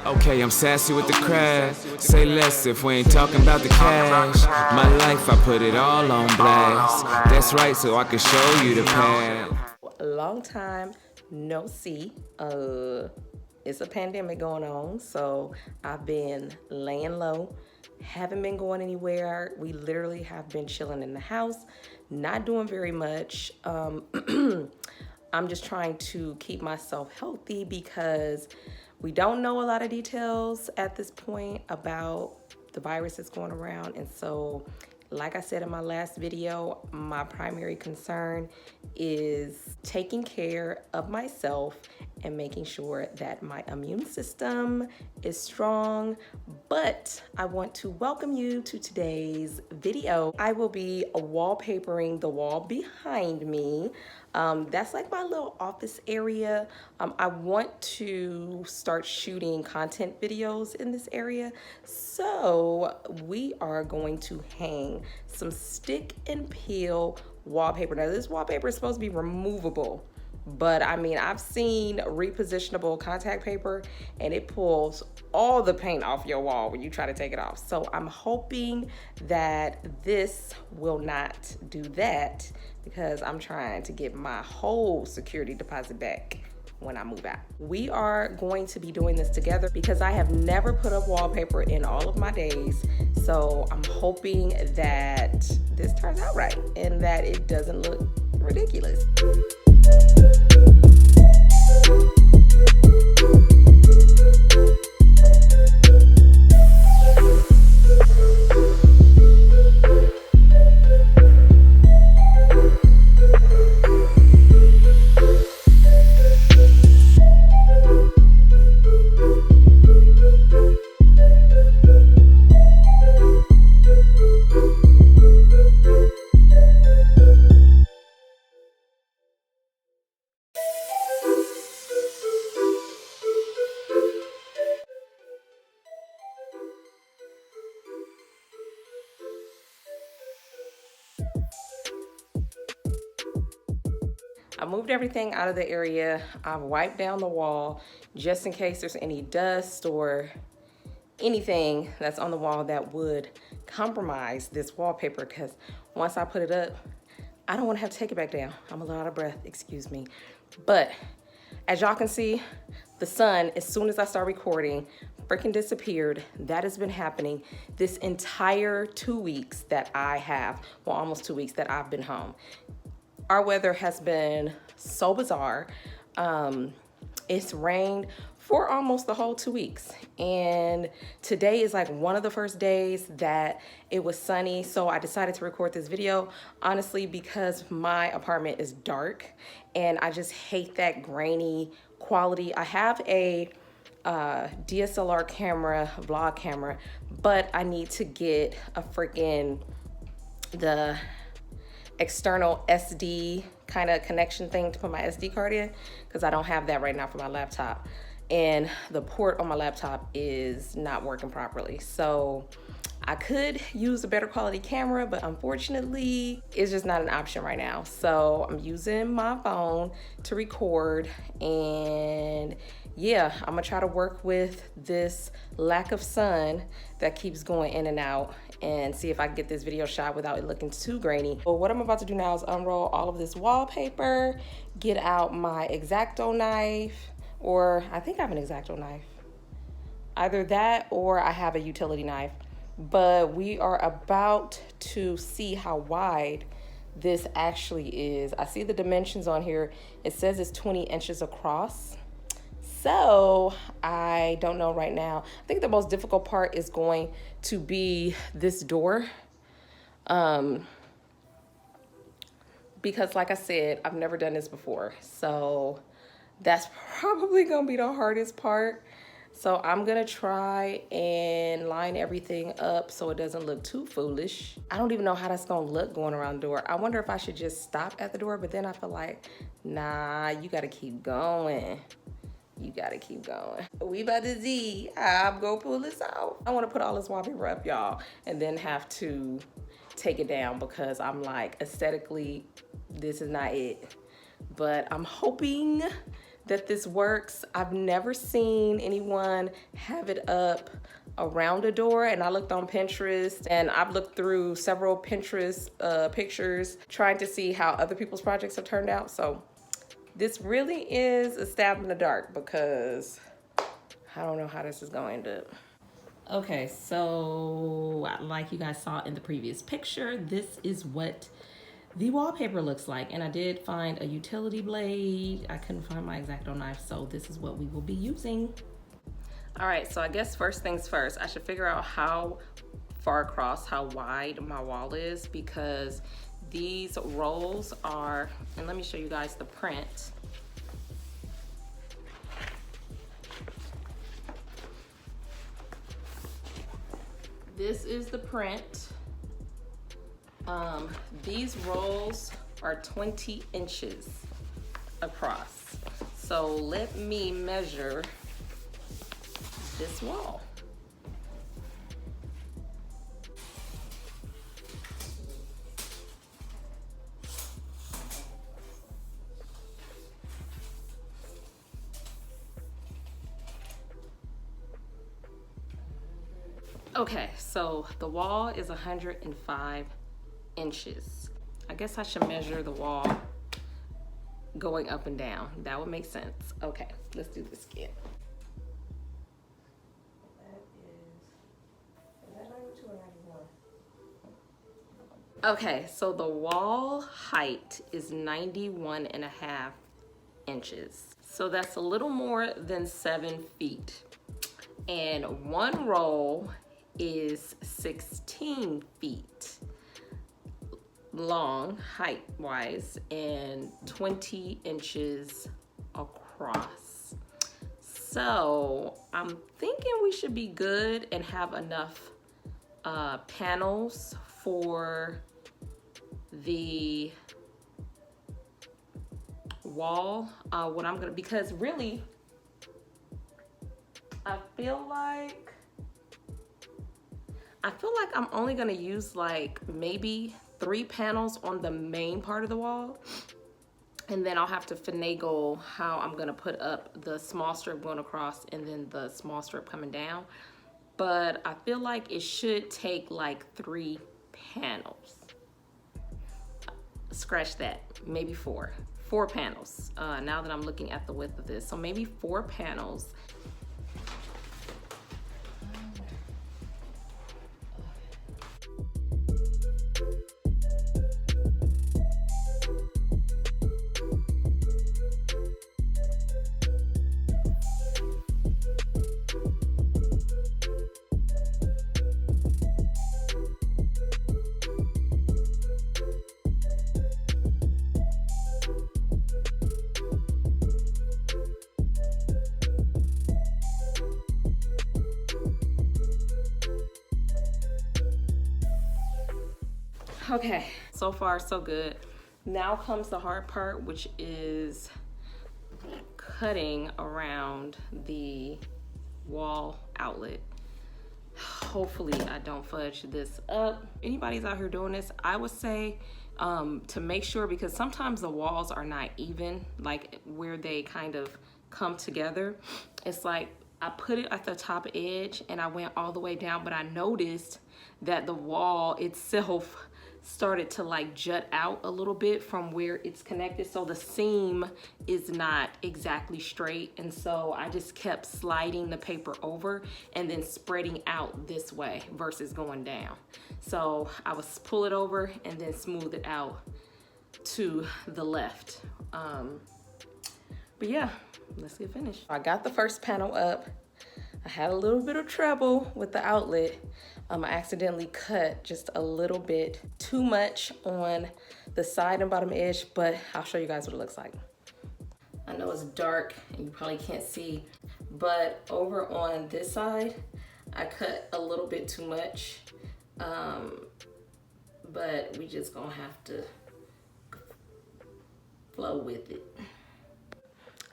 Okay, I'm sassy with the crowd. Say less if we ain't talking about the cash. My life, I put it all on blast. That's right, so I can show you the path. A long time no see. It's a pandemic going on, so I've been laying low. Haven't been going anywhere. We literally have been chilling in the house, not doing very much. I'm just trying to keep myself healthy because we don't know a lot of details at this point about the virus that's going around. And so, like I said in my last video, my primary concern is taking care of myself and making sure that my immune system is strong. But I want to welcome you to today's video. I will be wallpapering the wall behind me. That's like my little office area. I want to start shooting content videos in this area. So we are going to hang some stick and peel wallpaper. Now this wallpaper is supposed to be removable, but I mean, I've seen repositionable contact paper and it pulls all the paint off your wall when you try to take it off. So I'm hoping that this will not do that because I'm trying to get my whole security deposit back when I move out. We are going to be doing this together because I have never put up wallpaper in all of my days. So I'm hoping that this turns out right and that it doesn't look ridiculous. I moved everything out of the area. I've wiped down the wall just in case there's any dust or anything that's on the wall that would compromise this wallpaper, because once I put it up, I don't want to have to take it back down. I'm a little out of breath, excuse me. But as y'all can see, the sun, as soon as I start recording, freaking disappeared. That has been happening this entire 2 weeks that I have, well, almost 2 weeks that I've been home. Our weather has been so bizarre. It's rained for almost the whole 2 weeks. And today is like one of the first days that it was sunny. So I decided to record this video, honestly, because my apartment is dark and I just hate that grainy quality. I have a DSLR camera, vlog camera, but I need to get a freaking, the external SD kind of connection thing to put my SD card in, because I don't have that right now for my laptop. And the port on my laptop is not working properly. So I could use a better quality camera, but unfortunately, it's just not an option right now. So I'm using my phone to record, and yeah, I'm gonna try to work with this lack of sun that keeps going in and out and see if I can get this video shot without it looking too grainy. Well, what I'm about to do now is unroll all of this wallpaper, get out my X-Acto knife, or I think I have an X-Acto knife. Either that or I have a utility knife. But we are about to see how wide this actually is. I see the dimensions on here. It says it's 20 inches across. So I don't know right now. I think the most difficult part is going to be this door. Because like I said, I've never done this before. So that's probably gonna be the hardest part. So I'm gonna try and line everything up so it doesn't look too foolish. I don't even know how that's gonna look going around the door. I wonder if I should just stop at the door, but then I feel like, nah, you gotta keep going. You gotta keep going. We about to see how I'm gonna pull this out. I wanna put all this wallpaper up, y'all, and then have to take it down because I'm like, aesthetically, this is not it. But I'm hoping that this works. I've never seen anyone have it up around a door, and I looked on Pinterest, and I've looked through several Pinterest pictures trying to see how other people's projects have turned out. So this really is a stab in the dark because I don't know how this is going to. Okay, so like you guys saw in the previous picture, this is what the wallpaper looks like. And I did find a utility blade. I couldn't find my X-Acto knife, so this is what we will be using. All right, so I guess first things first, I should figure out how far across, how wide my wall is, because these rolls are, and let me show you guys the print. This is the print. These rolls are 20 inches across. So let me measure this wall. Okay, so the wall is 105 inches. I guess I should measure the wall going up and down. That would make sense. Okay, let's do this again. Okay, so the wall height is 91.5 inches. So that's a little more than 7 feet. And one roll is 16 feet long, height-wise, and 20 inches across. So I'm thinking we should be good and have enough panels for the wall. What I'm gonna, because really, I feel like I'm only gonna use like maybe 3 panels on the main part of the wall, and then I'll have to finagle how I'm gonna put up the small strip going across and then the small strip coming down. But I feel like it should take like 3 panels. Scratch that, maybe 4 panels. Now that I'm looking at the width of this, so maybe 4 panels. Okay, so far so good. Now comes the hard part, which is cutting around the wall outlet. Hopefully I don't fudge this up. Anybody's out here doing this, I would say to make sure, because sometimes the walls are not even, like where they kind of come together. It's like I put it at the top edge and I went all the way down, but I noticed that the wall itself started to like jut out a little bit from where it's connected, so the seam is not exactly straight, and so I just kept sliding the paper over and then spreading out this way versus going down. So I would pull it over and then smooth it out to the left. But yeah, let's get finished. I got the first panel up. I had a little bit of trouble with the outlet. I accidentally cut just a little bit too much on the side and bottom edge, but I'll show you guys what it looks like. I know it's dark and you probably can't see, but over on this side, I cut a little bit too much, but we just gonna have to flow with it.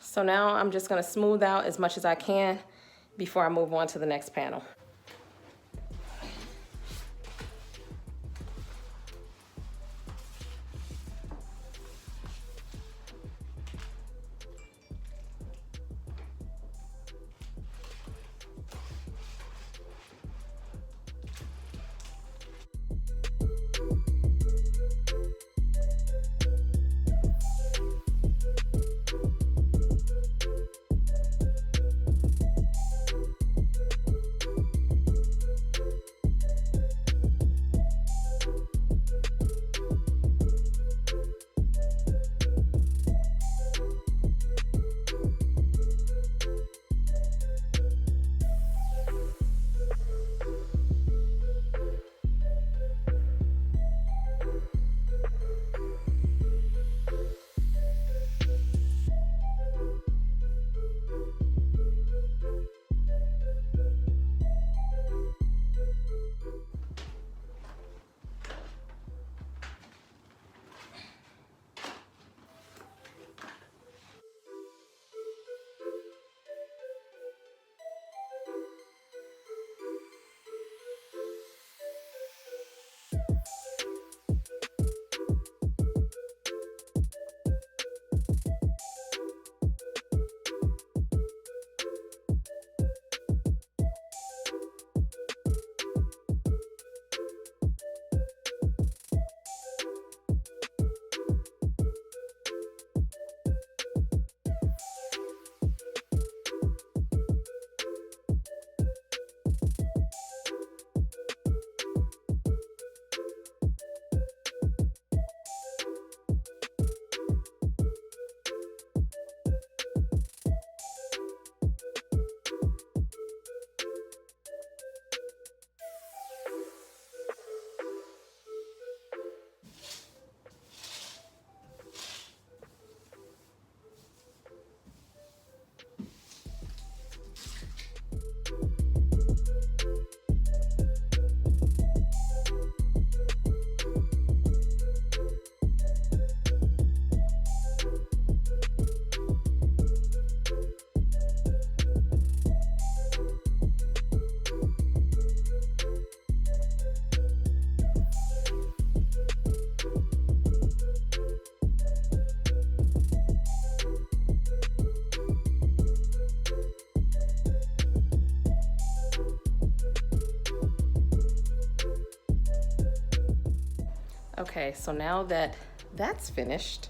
So now I'm just gonna smooth out as much as I can before I move on to the next panel. Okay, so now that that's finished,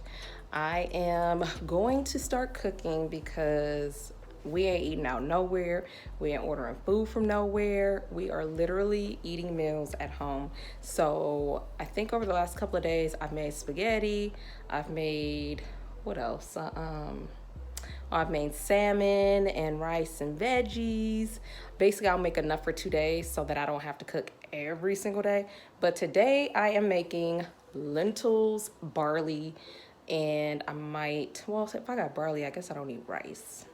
I am going to start cooking because we ain't eating out nowhere. We ain't ordering food from nowhere. We are literally eating meals at home. So I think over the last couple of days, I've made spaghetti. I've made, what else? I've made salmon and rice and veggies. Basically, I'll make enough for 2 days so that I don't have to cook every single day. But today I am making lentils, barley, and I might, well, if I got barley, I guess I don't need rice.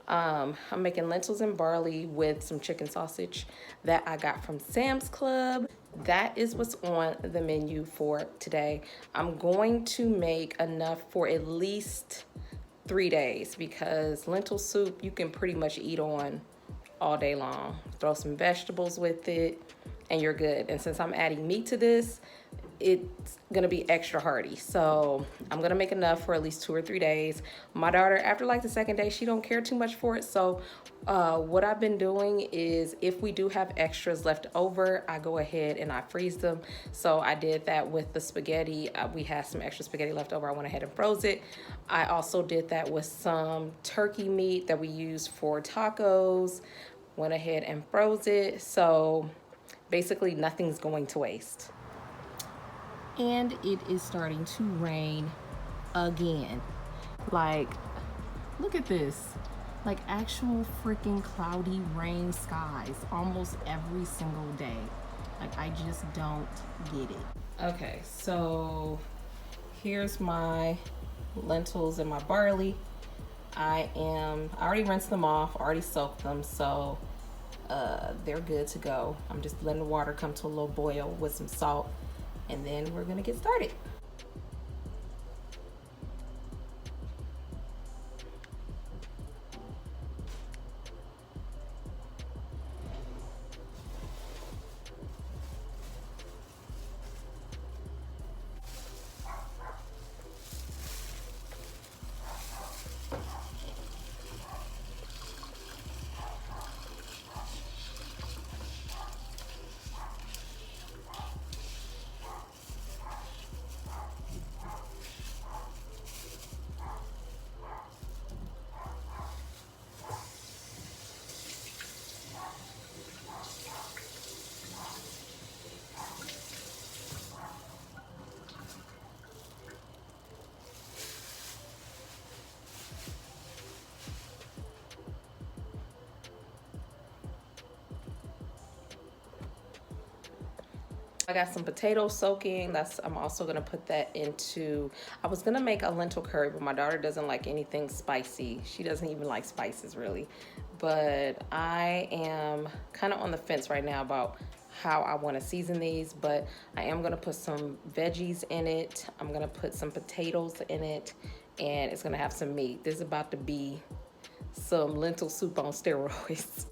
I'm making lentils and barley with some chicken sausage that I got from Sam's Club. That is what's on the menu for today. I'm going to make enough for at least 3 days because lentil soup you can pretty much eat on all day long. Throw some vegetables with it and you're good. And since I'm adding meat to this, it's gonna be extra hearty. So I'm gonna make enough for at least 2 or 3 days. My daughter, after like the second day, she don't care too much for it. So what I've been doing is if we do have extras left over, I go ahead and I freeze them. So I did that with the spaghetti. We had some extra spaghetti left over. I went ahead and froze it. I also did that with some turkey meat that we used for tacos. Went ahead and froze it. So basically nothing's going to waste. And it is starting to rain again. Like, look at this. Like actual freaking cloudy rain skies almost every single day. Like I just don't get it. Okay, so here's my lentils and my barley. I already rinsed them off, already soaked them, so they're good to go. I'm just letting the water come to a little boil with some salt. And then we're gonna get started. I got some potatoes soaking. I'm also gonna put that into, I was gonna make a lentil curry, but my daughter doesn't like anything spicy. She doesn't even like spices really. But I am kind of on the fence right now about how I wanna season these, but I am gonna put some veggies in it. I'm gonna put some potatoes in it, and it's gonna have some meat. This is about to be some lentil soup on steroids.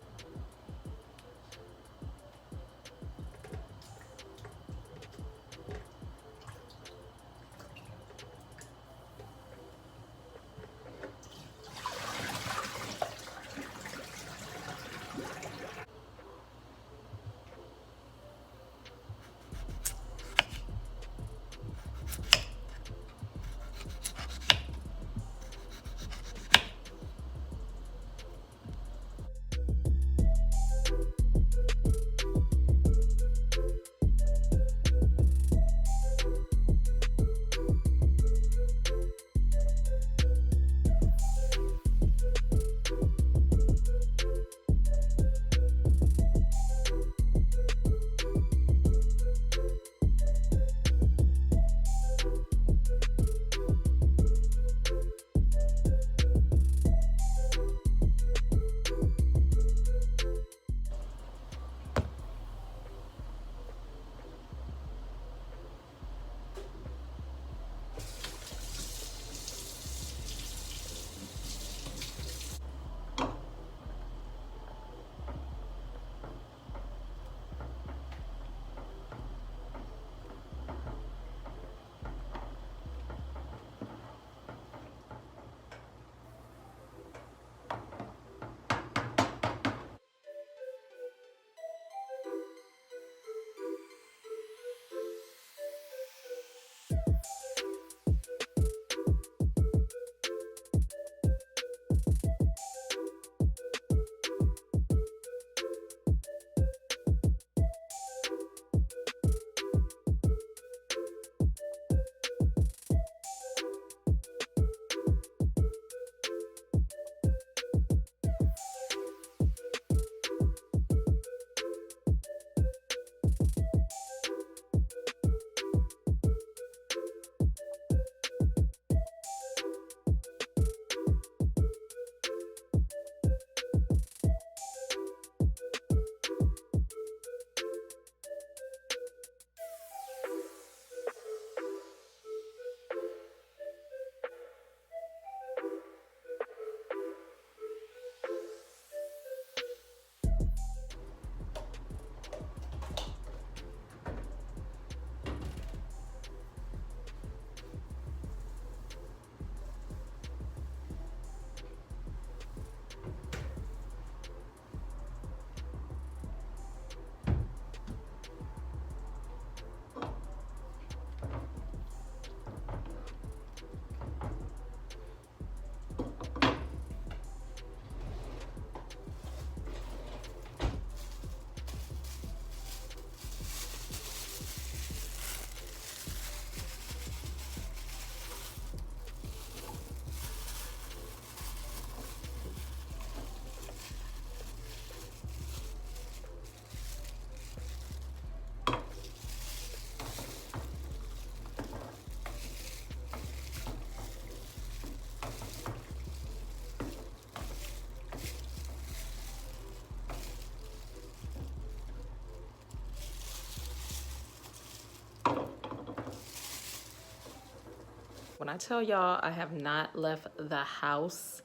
When I tell y'all I have not left the house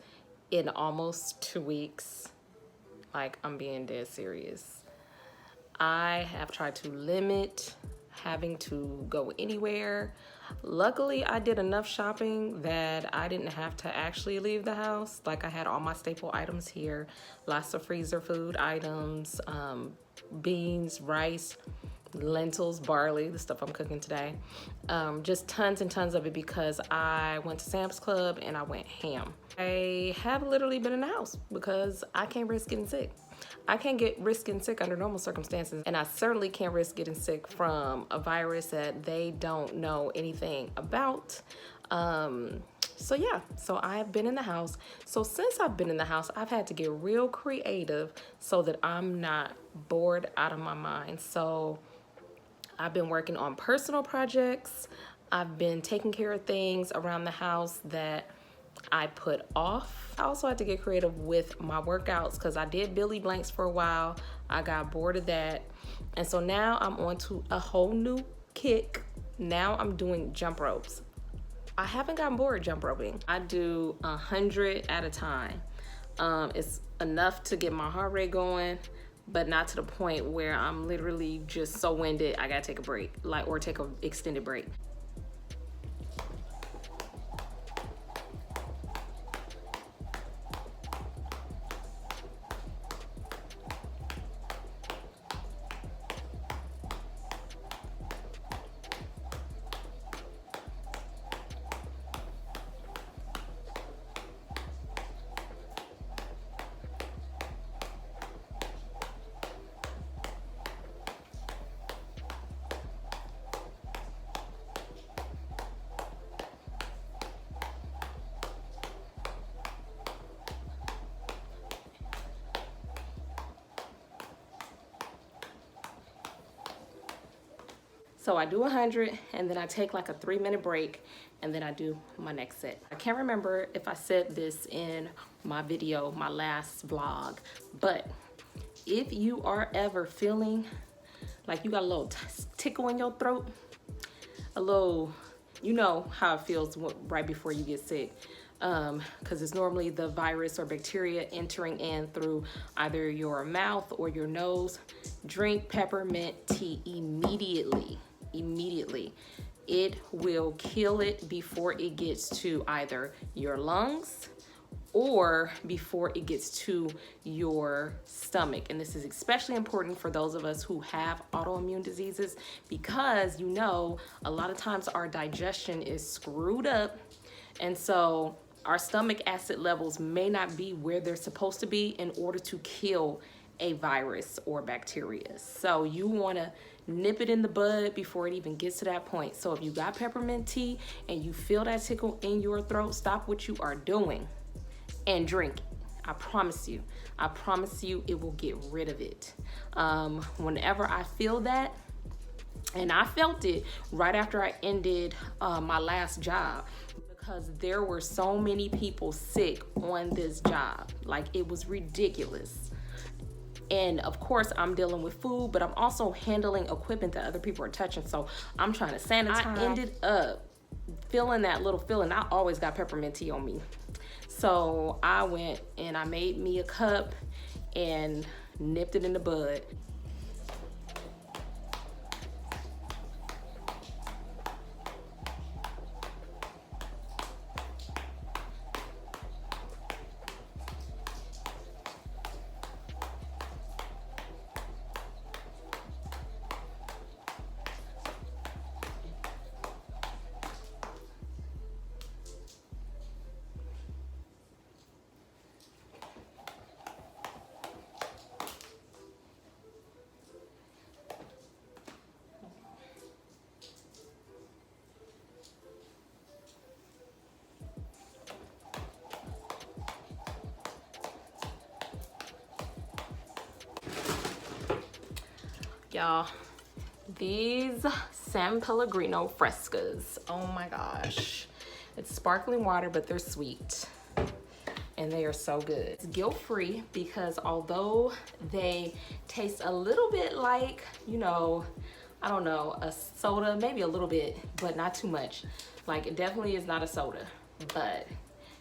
in almost 2 weeks, like, I'm being dead serious. I have tried to limit having to go anywhere. Luckily, I did enough shopping that I didn't have to actually leave the house. Like, I had all my staple items here, lots of freezer food items, beans, rice, lentils, barley, the stuff I'm cooking today. Just tons and tons of it because I went to Sam's Club and I went ham. I have literally been in the house because I can't risk getting sick. I can't risk getting sick under normal circumstances, and I certainly can't risk getting sick from a virus that they don't know anything about. So yeah, so I've been in the house. So since I've been in the house, I've had to get real creative so that I'm not bored out of my mind. So I've been working on personal projects. I've been taking care of things around the house that I put off. I also had to get creative with my workouts because I did Billy Blanks for a while. I got bored of that. And so now I'm on to a whole new kick. Now I'm doing jump ropes. I haven't gotten bored jump roping. I do 100 at a time. It's enough to get my heart rate going, but not to the point where I'm literally just so winded I gotta take a break, or take an extended break. So I do 100 and then I take like a 3-minute break and then I do my next set. I can't remember if I said this in my video, my last vlog, but if you are ever feeling like you got a little tickle in your throat, a little, you know how it feels right before you get sick. Because it's normally the virus or bacteria entering in through either your mouth or your nose. Drink peppermint tea immediately. It will kill it before it gets to either your lungs or before it gets to your stomach. And this is especially important for those of us who have autoimmune diseases because, you know, a lot of times our digestion is screwed up, and so our stomach acid levels may not be where they're supposed to be in order to kill a virus or bacteria. So you want to nip it in the bud before it even gets to that point. So if you got peppermint tea and you feel that tickle in your throat, stop what you are doing and drink it. I promise you it will get rid of it. Whenever I feel that, and I felt it right after I ended my last job, because there were so many people sick on this job. Like, it was ridiculous. And of course I'm dealing with food, but I'm also handling equipment that other people are touching. So I'm trying to sanitize. I ended up feeling that little feeling. I always got peppermint tea on me. So I went and I made me a cup and nipped it in the bud. Y'all, these San Pellegrino Frescas, oh my gosh. It's sparkling water, but they're sweet. And they are so good. It's guilt-free because although they taste a little bit like, you know, I don't know, a soda, maybe a little bit, but not too much. Like, it definitely is not a soda, but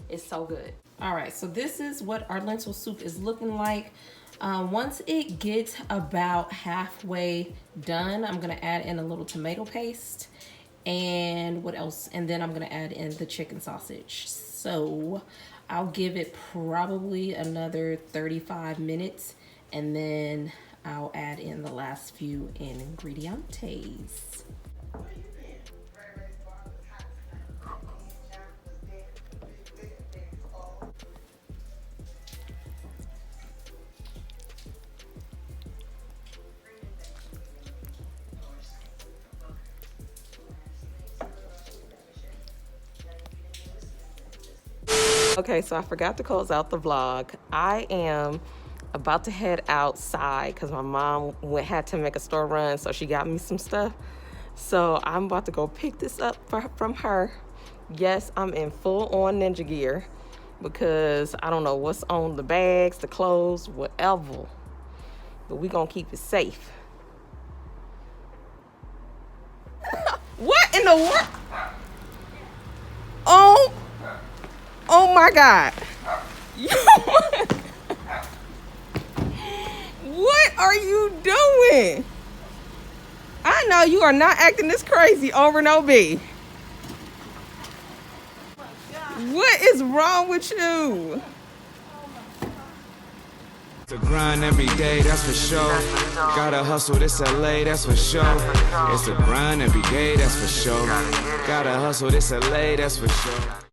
it's so good. All right, so this is what our lentil soup is looking like. Once it gets about halfway done, I'm gonna add in a little tomato paste and what else? And then I'm gonna add in the chicken sausage. So I'll give it probably another 35 minutes and then I'll add in the last few ingredientes. Okay, so I forgot to close out the vlog. I am about to head outside because my mom had to make a store run, so she got me some stuff. So I'm about to go pick this up from her. Yes, I'm in full-on ninja gear because I don't know what's on the bags, the clothes, whatever. But we gonna keep it safe. What in the world? Oh my God. What are you doing? I know you are not acting this crazy over no B. What is wrong with you? It's a grind every day, that's for sure. Gotta hustle, this LA, that's for sure. It's a grind every day, that's for sure. Gotta hustle, this LA, that's for sure.